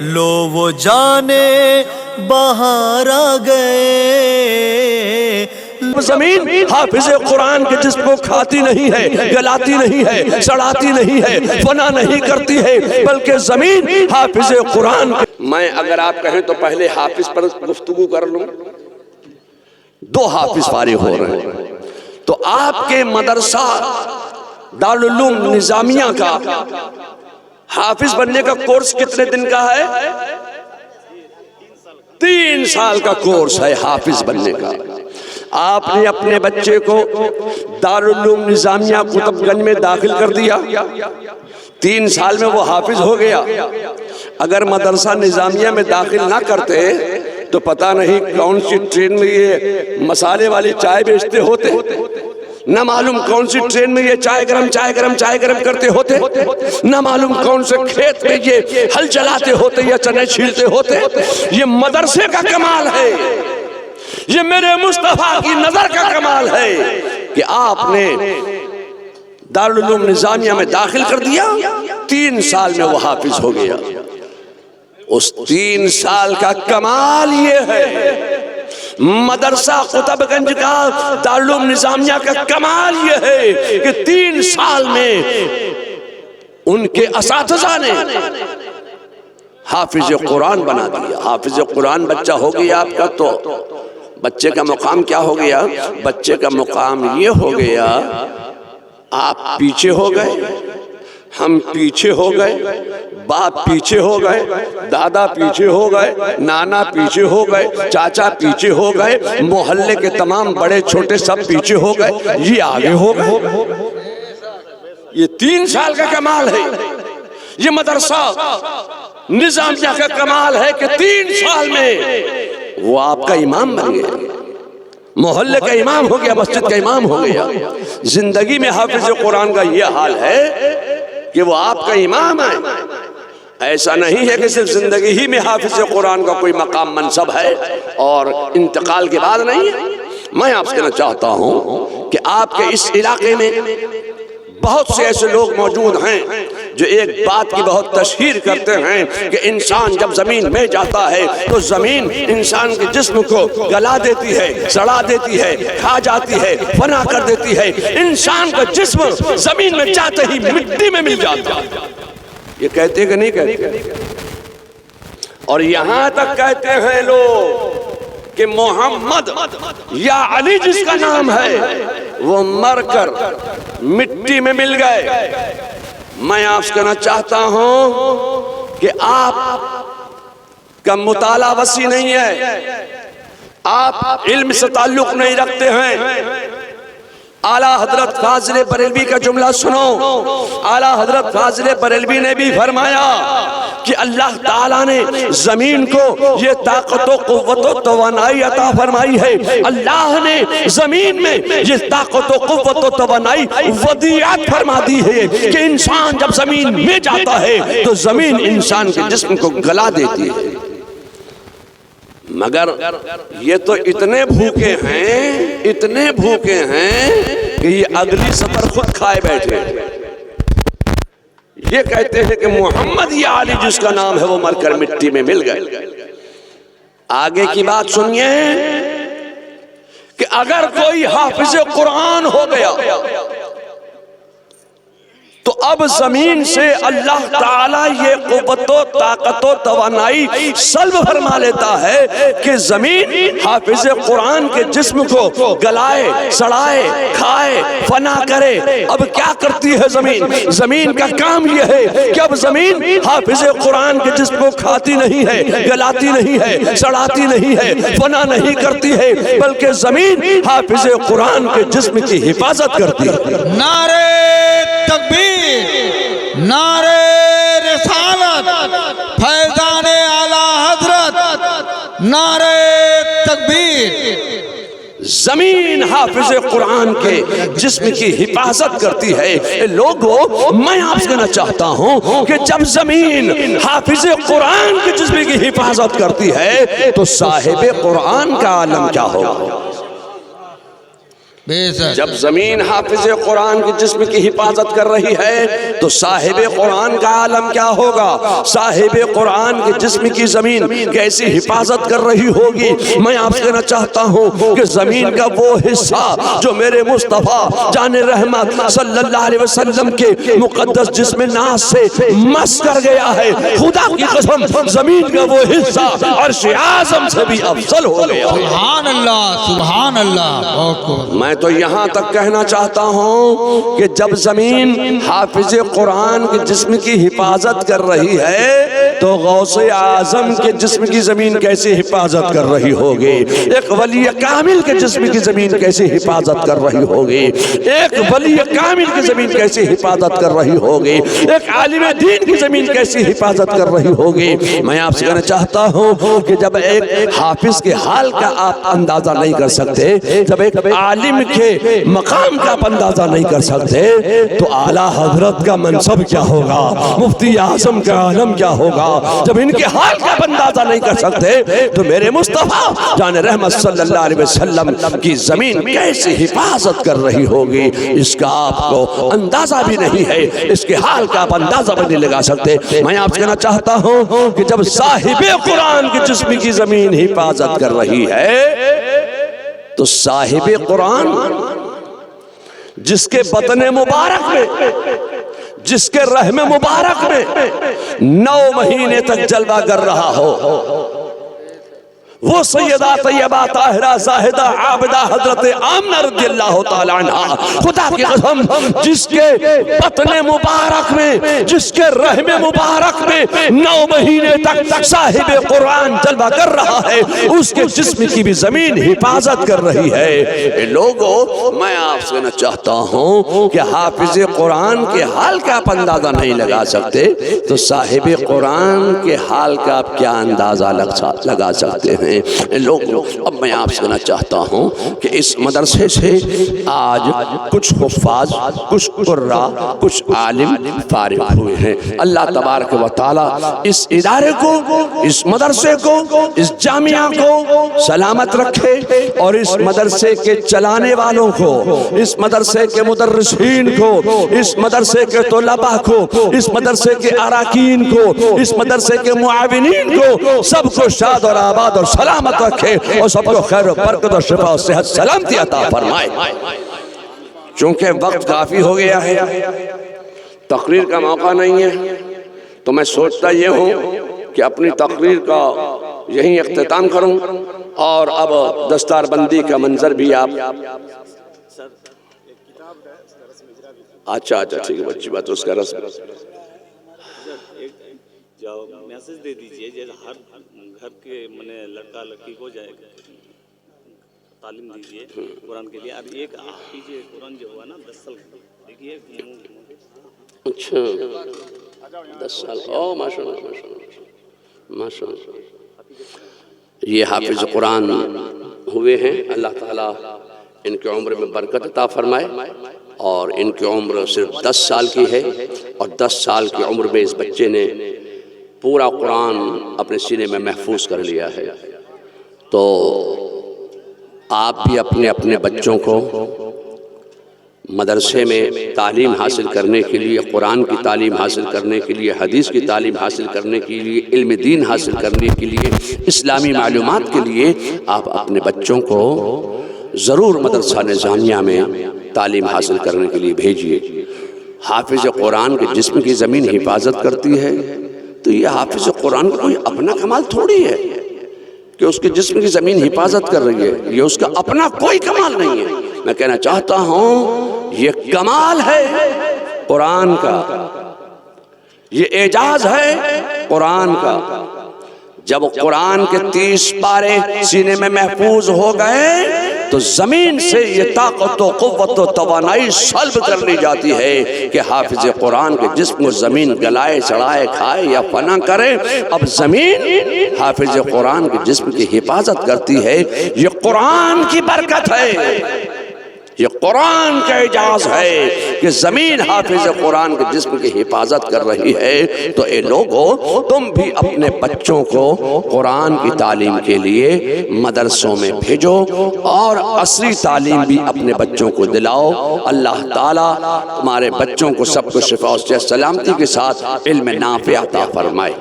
لو وہ جانے باہر آ گئے۔ زمین حافظ قرآن کے جسم کو کھاتی نہیں ہے، گلاتی نہیں ہے، سڑاتی نہیں ہے، فنا نہیں کرتی ہے، بلکہ زمین حافظ قرآن کے۔ میں اگر آپ کہیں تو پہلے حافظ پر گفتگو کر لوں، دو حافظ فارغ ہو رہے ہیں، تو آپ کے مدرسہ دارالعلوم نظامیہ کا حافظ بننے کا کورس کتنے دن کا ہے؟ 3 سال کا کورس ہے حافظ بننے کا۔ آپ نے اپنے بچے کو دارالعلوم نظامیہ قطب گنج میں داخل کر دیا، 3 سال میں وہ حافظ ہو گیا۔ اگر مدرسہ نظامیہ میں داخل نہ کرتے تو پتہ نہیں کون سی ٹرین میں یہ مسالے والی چائے بیچتے ہوتے، نہ معلوم کون سی ٹرین میں یہ چائے گرم کرتے ہوتے، نہ معلوم کون سے کھیت میں یہ ہل چلاتے ہوتے یا چنے چھیلتے ہوتے۔ یہ مدرسے کا کمال ہے، یہ میرے مصطفیٰ کی نظر کا کمال ہے کہ آپ نے دارالعلوم نظامیہ میں داخل کر دیا، 3 سال میں وہ حافظ ہو گیا۔ اس 3 سال کا کمال یہ ہے، مدرسہ قطب گنج کا دارالعلوم نظامیہ کا کمال یہ ہے کہ 3 سال میں ان کے اساتذہ نے حافظ قرآن بنا دیا۔ حافظ قرآن بچہ ہو گیا آپ کا، تو بچے کا مقام کیا ہو گیا؟ بچے کا مقام یہ ہو گیا، آپ پیچھے ہو گئے، ہم پیچھے ہو گئے، باپ پیچھے ہو گئے، دادا پیچھے ہو گئے، نانا پیچھے ہو گئے، چاچا پیچھے ہو گئے، محلے کے تمام بڑے چھوٹے سب پیچھے ہو گئے، یہ آگے ہو گئے۔ یہ 3 سال کا کمال ہے، یہ مدرسہ نظامیہ کا کمال ہے کہ 3 سال میں وہ آپ کا امام بن گیا، محلے کا امام ہو گیا، مسجد کا امام ہو گیا۔ زندگی میں حافظ قرآن کا یہ حال ہے کہ وہ آپ کا امام ہے۔ ایسا نہیں ہے کہ صرف زندگی ہی میں حافظ قرآن کا کوئی مقام منصب ہے اور انتقال کے بعد نہیں ہے۔ میں آپ سے کہنا چاہتا ہوں کہ آپ کے اس علاقے میں بہت سے ایسے لوگ موجود ہیں جو ایک بات کی بہت تشہیر کرتے ہیں کہ انسان جب زمین میں جاتا ہے تو زمین انسان کے جسم کو گلا دیتی ہے، سڑا دیتی ہے، کھا جاتی ہے، فنا کر دیتی ہے۔ انسان کا جسم زمین میں جاتے ہی مٹی میں مل جاتا ہے۔ یہ کہتے کہ نہیں کہتے؟ اور یہاں تک کہتے ہیں لوگ کہ محمد یا علی جس کا نام ہے وہ مر کر مٹی میں مل گئے۔ میں آپ سے کہنا چاہتا ہوں کہ آپ کا مطالعہ وسیع نہیں ہے، آپ علم سے تعلق نہیں رکھتے ہیں۔ اعلیٰ حضرت فاضل بریلوی کا جملہ سنو، اعلیٰ حضرت فاضل بریلوی نے بھی فرمایا کہ اللہ تعالیٰ نے زمین کو یہ طاقت و قوت و توانائی عطا فرمائی ہے، اللہ نے زمین میں یہ طاقت و قوت و توانائی ودیعت فرما دی ہے کہ انسان جب زمین میں جاتا ہے تو زمین انسان کے جسم کو گلا دیتی ہے۔ مگر یہ تو اتنے بھوکے ہیں کہ یہ اگلی سفر خود کھائے بیٹھے۔ یہ کہتے ہیں کہ محمد یا علی جس کا نام ہے وہ مر کر مٹی میں مل گئے۔ آگے کی بات سنیے کہ اگر کوئی حافظ قرآن ہو گیا تو اب زمین سے اللہ تعالیٰ یہ قوت و طاقت و توانائی سلب فرما لیتا ہے کہ زمین حافظ قرآن کے جسم کو گلائے، سڑائے، کھائے، فنا کرے۔ اب کیا کرتی ہے زمین؟ زمین کا کام یہ ہے کہ اب زمین حافظ قرآن کے جسم کو کھاتی نہیں ہے، گلاتی نہیں ہے، سڑاتی نہیں ہے، فنا نہیں کرتی ہے، بلکہ زمین حافظ قرآن کے جسم کی حفاظت کرتی ہے۔ نعرہ تکبیر، نعرہ رسالت، فیضان اعلیٰ حضرت، نعرہ تکبیر۔ زمین حافظ قرآن کے جسم کی حفاظت کرتی ہے۔ لوگوں، میں آپ سے کہنا چاہتا ہوں کہ جب زمین حافظ قرآن کے جسم کی حفاظت کرتی ہے تو صاحب قرآن کا عالم کیا ہوگا؟ بے شک جب زمین حافظ قرآن کے جسم کی حفاظت کر رہی ہے تو صاحب قرآن کا عالم کیا ہوگا؟ صاحب قرآن کے جسم کی زمین کیسی حفاظت کر رہی ہوگی؟ میں آپ سے کہنا چاہتا ہوں کہ زمین کا وہ حصہ جو میرے مصطفیٰ جان رحمت صلی اللہ علیہ وسلم کے مقدس جسم ناز سے مس کر گیا ہے، خدا کی قسم زمین کا وہ حصہ عرش اعظم سے بھی افضل ہو گیا۔ سبحان اللہ، سبحان اللہ، بہت خوب۔ میں تو یہاں تک کہنا چاہتا ہوں کہ جب زمین حافظ قرآن کے جسم کی حفاظت کر رہی ہے تو غوث اعظم کے جسم کی زمین کیسی حفاظت کر رہی ہوگی؟ ایک ولی کامل کے جسم کی زمین کیسی حفاظت کر رہی ہوگی؟ ایک ولی کامل کی زمین کیسی حفاظت کر رہی ہوگی؟ ایک عالم دین کی زمین کیسی حفاظت کر رہی ہوگی؟ میں آپ سے کہنا چاہتا ہوں کہ جب ایک حافظ کے حال کا آپ اندازہ نہیں کر سکتے، جب ایک عالم کے مقام کا آپ اندازہ نہیں کر سکتے تو اعلیٰ حضرت کا منصب کیا ہوگا؟ مفتی اعظم کا عالم کیا ہوگا؟ جب ان کے حال کا اندازہ نہیں کر سکتے تو میرے مصطفیٰ جان رحمت صلی اللہ علیہ وسلم کی زمین کیسی حفاظت کر رہی ہوگی؟ اس کا آپ کو اندازہ بھی نہیں ہے، اس کے حال کا آپ اندازہ بھی نہیں لگا سکتے۔ میں آپ سے کہنا چاہتا ہوں کہ جب صاحب قرآن کے جسم کی زمین حفاظت کر رہی ہے تو صاحب قرآن جس کے بطن مبارک میں، جس کے رحم مبارک میں 9 مہینے تک جلوہ کر رہا ہو، وہ سیدہ طیبہ طاہرہ زاہدہ عابدہ حضرت آمنہ رضی اللہ تعالیٰ عنہ، خدا کی قسم جس کے بطن مبارک میں، جس کے رحم مبارک میں 9 مہینے تک صاحب قرآن جلوہ کر رہا ہے، اس کے جسم کی بھی زمین حفاظت کر رہی ہے۔ اے لوگو، میں آپ سے کہنا چاہتا ہوں کہ حافظ قرآن کے حال کا آپ اندازہ نہیں لگا سکتے تو صاحب قرآن کے حال کا آپ کیا اندازہ لگا سکتے ہیں؟ لوگوں، اب میں آپ سے کہنا چاہتا ہوں کہ اس مدرسے سے آج کچھ حفاظ، کچھ قراء، کچھ عالم فارغ ہوئے ہیں۔ اللہ تبارک و تعالی اس ادارے کو، اس مدرسے کو، اس جامعہ کو سلامت رکھے اور اس مدرسے کے چلانے والوں کو، اس مدرسے کے مدرسین کو، اس مدرسے کے طلباء کو، اس مدرسے کے اراکین کو، اس مدرسے کے معاونین کو، سب کو شاد اور آباد اور سلامت رکھے اور سب کو خیر و برکت و شفا و صحت سلامتی عطا فرمائے۔ چونکہ وقت کافی ہو گیا ہے، تقریر کا موقع نہیں ہے، تو میں سوچتا یہ ہوں کہ اپنی تقریر کا یہیں اختتام کروں اور اب دستار بندی کا منظر بھی آپ اچھا ٹھیک ہے، بچی بات اس کا رسم میسج دے دیجئے جیسے ہر گھر کے لڑکا لڑکی کو جائے تعلیم دیجئے قرآن کے لیے۔ اب ایک حافظ قرآن جو ہوا نا 10 سال دیکھیے، اچھا 10 سال، او ماشاءاللہ ماشاءاللہ، یہ حافظ قرآن ہوئے ہیں۔ اللہ تعالیٰ ان کی عمر میں برکت عطا فرمائے اور ان کی عمر صرف 10 سال کی ہے اور 10 سال کی عمر میں اس بچے نے پورا قرآن اپنے سینے میں محفوظ کر لیا ہے۔ تو آپ بھی اپنے اپنے بچوں کو مدرسے میں تعلیم حاصل کرنے کے لیے، قرآن کی تعلیم حاصل کرنے کے لیے، حدیث کی تعلیم حاصل کرنے کے لیے، علم دین حاصل کرنے کے لیے، اسلامی معلومات کے لیے آپ اپنے بچوں کو ضرور مدرسہ نظامیہ میں تعلیم حاصل کرنے کے لیے بھیجیے۔ حافظ قرآن کے جسم کی زمین حفاظت کرتی ہے تو یہ حافظ قرآن کا کوئی اپنا کمال تھوڑی ہے کہ اس کے جسم کی زمین حفاظت کر رہی ہے، یہ اس کا اپنا کوئی کمال نہیں ہے۔ میں کہنا چاہتا ہوں یہ کمال ہے قرآن کا، یہ اعجاز ہے قرآن کا۔ جب قرآن کے 30 پارے سینے میں محفوظ ہو گئے تو زمین سے یہ طاقت و قوت و توانائی سلب کر لی جاتی ہے کہ حافظ قرآن کے جسم و زمین گلائے چڑھائے کھائے یا فنا کرے۔ اب زمین حافظ قرآن کے جسم کی حفاظت کرتی ہے، یہ قرآن کی برکت ہے۔ یہ قرآن کا اعجاز ہے کہ زمین حافظ قرآن کے جسم کی حفاظت کر رہی ہے۔ تو اے لوگو، تم بھی اپنے بچوں کو قرآن کی تعلیم کے لیے مدرسوں میں بھیجو اور عصری تعلیم بھی اپنے بچوں کو دلاؤ۔ اللہ تعالیٰ تمہارے بچوں کو سب کو شفا و سلامتی کے ساتھ علم نافع عطا فرمائے۔